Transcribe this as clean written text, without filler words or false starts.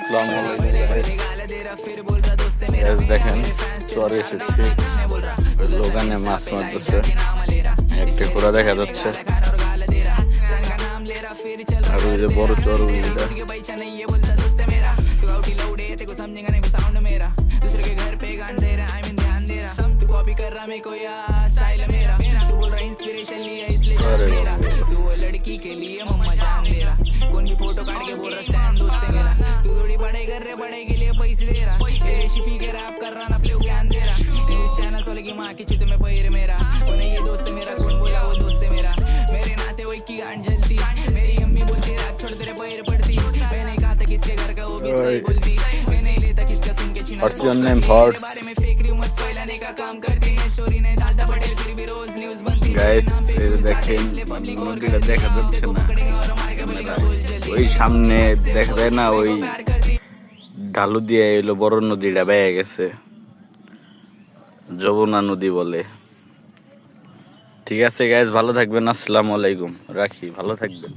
আসসালামু আলাইকুম গাইস, দেখেন চরে এসেছি, লোকানে মাছ মারতেছে, একটা ঘোড়া দেখা যাচ্ছে আর ওই যে বড় চর ওইটা। लड़की के लिए मम्मा जान दे रहा कौन भी फोटो काट के बोल रहा स्टैंड दोस्त है मेरा तू थोड़ी बड़े कर रहे बड़े के लिए पैसे दे रहा रेसिपी के रैप कर रहा ना अपने ज्ञान दे रहा न्यूज़ चैनल वाले की मां की चित में पैर मेरा वो नहीं ये दोस्त है मेरा कौन बोला वो दोस्त है मेरा मेरे नाते वो की गांड जलती मेरी अम्मी बोलती रैप छोड़ तेरे पैर पड़ती मैंने कहा था किसके घर का वो भी सही बोलती मैं नहीं लेता किसका सुन के चिन्ह What's your name, Horse? बारे में फेक रूमर्स फैलाने का काम करती है स्टोरी नहीं डालता पटेल फिर भी रोज न्यूज़ बनती গাইস এই যে দেখেন নদীটা দেখা যাচ্ছে না, ওই সামনে দেখা যায় না, ওই ঢালু দিয়ে এলো বড় নদীটা বেয়ে গেছে, যমুনা নদী বলে। ঠিক আছে গাইস, ভালো থাকবেন, আসসালামু আলাইকুম, রাখি, ভালো থাকবেন।